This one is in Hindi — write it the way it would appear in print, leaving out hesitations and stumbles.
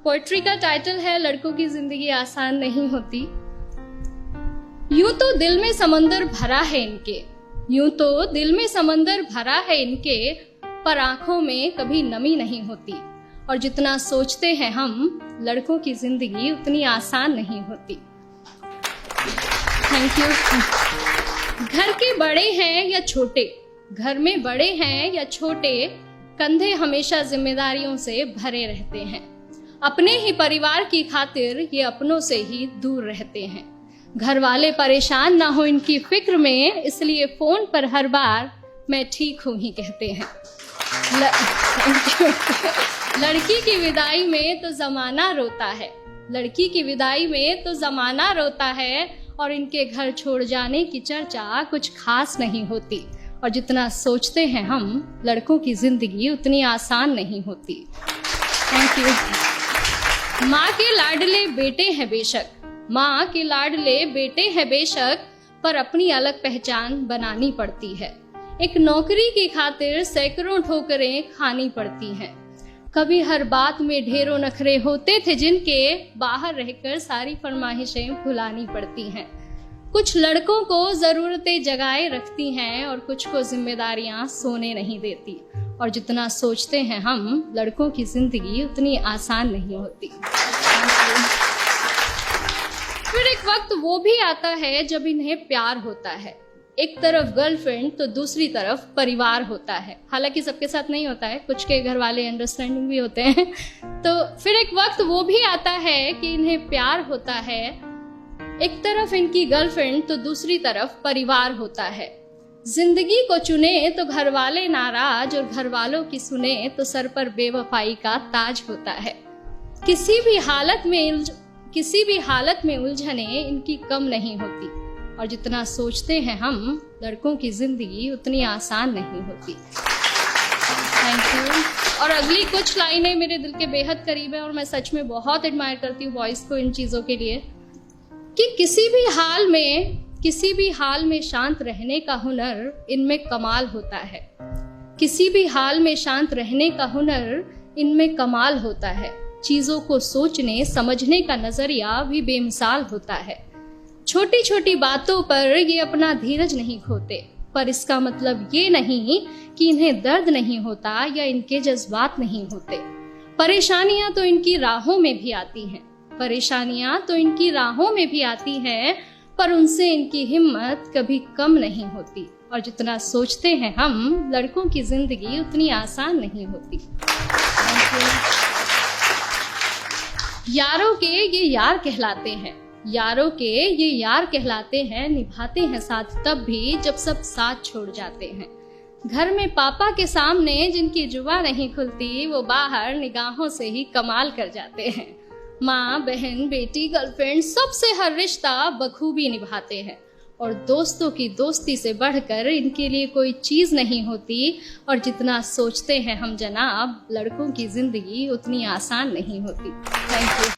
पोएट्री का टाइटल है लड़कों की जिंदगी आसान नहीं होती। यूं तो दिल में समंदर भरा है इनके, यूं तो दिल में समंदर भरा है इनके, पर आंखों में कभी नमी नहीं होती। और जितना सोचते हैं हम, लड़कों की जिंदगी उतनी आसान नहीं होती। Thank you. घर के बड़े हैं या छोटे, घर में बड़े हैं या छोटे, कंधे हमेशा जिम्मेदारियों से भरे रहते हैं। अपने ही परिवार की खातिर ये अपनों से ही दूर रहते हैं। घर वाले परेशान ना हो इनकी फिक्र में, इसलिए फोन पर हर बार मैं ठीक हूं ही कहते हैं। लड़की की विदाई में तो जमाना रोता है, लड़की की विदाई में तो जमाना रोता है, और इनके घर छोड़ जाने की चर्चा कुछ खास नहीं होती। और जितना सोचते हैं हम, लड़कों की जिंदगी उतनी आसान नहीं होती। Thank you. माँ के लाडले बेटे हैं बेशक, माँ के लाडले बेटे हैं बेशक, पर अपनी अलग पहचान बनानी पड़ती है। एक नौकरी की खातिर सैकड़ों ठोकरें खानी पड़ती हैं। कभी हर बात में ढेरों नखरे होते थे जिनके, बाहर रहकर सारी फरमाइशें भुलानी पड़ती हैं। कुछ लड़कों को जरूरतें जगाए रखती हैं और कुछ को जिम्मेदारियां सोने नहीं देती। और जितना सोचते हैं हम, लड़कों की जिंदगी उतनी आसान नहीं होती। फिर एक वक्त वो भी आता है जब इन्हें प्यार होता है। एक तरफ गर्लफ्रेंड तो दूसरी तरफ परिवार होता है। हालांकि सबके साथ नहीं होता है, कुछ के घर वाले अंडरस्टैंडिंग भी होते हैं। तो फिर एक वक्त वो भी आता है कि इन्हें प्यार होता है। एक तरफ इनकी गर्लफ्रेंड तो दूसरी तरफ परिवार होता है। जिंदगी को चुने तो घर वाले नाराज, और घर वालों की सुने तो सर पर बेवफाई का ताज होता है। किसी भी हालत में उलझने इनकी कम नहीं होती। और जितना सोचते हैं हम, लड़कों की जिंदगी उतनी आसान नहीं होती। Thank you. और अगली कुछ लाइनें मेरे दिल के बेहद करीब है, और मैं सच में बहुत एडमायर करती हूँ बॉयज को इन चीजों के लिए, कि किसी भी हाल में शांत रहने का हुनर इनमें कमाल होता है। किसी भी हाल में शांत रहने का हुनर इनमें कमाल होता है। चीजों को सोचने समझने का नजरिया भी बेमिसाल होता है। छोटी छोटी बातों पर ये अपना धीरज नहीं खोते, पर इसका मतलब ये नहीं कि इन्हें दर्द नहीं होता या इनके जज्बात नहीं होते। परेशानियां तो इनकी राहों में भी आती हैं, परेशानियां तो इनकी राहों में भी आती हैं, पर उनसे इनकी हिम्मत कभी कम नहीं होती। और जितना सोचते हैं हम, लड़कों की जिंदगी उतनी आसान नहीं होती। यारों के ये यार कहलाते हैं, यारों के ये यार कहलाते हैं, निभाते हैं साथ तब भी जब सब साथ छोड़ जाते हैं। घर में पापा के सामने जिनकी जुबान नहीं खुलती, वो बाहर निगाहों से ही कमाल कर जाते हैं। माँ, बहन, बेटी, गर्लफ्रेंड, सबसे हर रिश्ता बखूबी निभाते हैं। और दोस्तों की दोस्ती से बढ़कर इनके लिए कोई चीज नहीं होती। और जितना सोचते हैं हम जनाब, लड़कों की जिंदगी उतनी आसान नहीं होती। Thank you.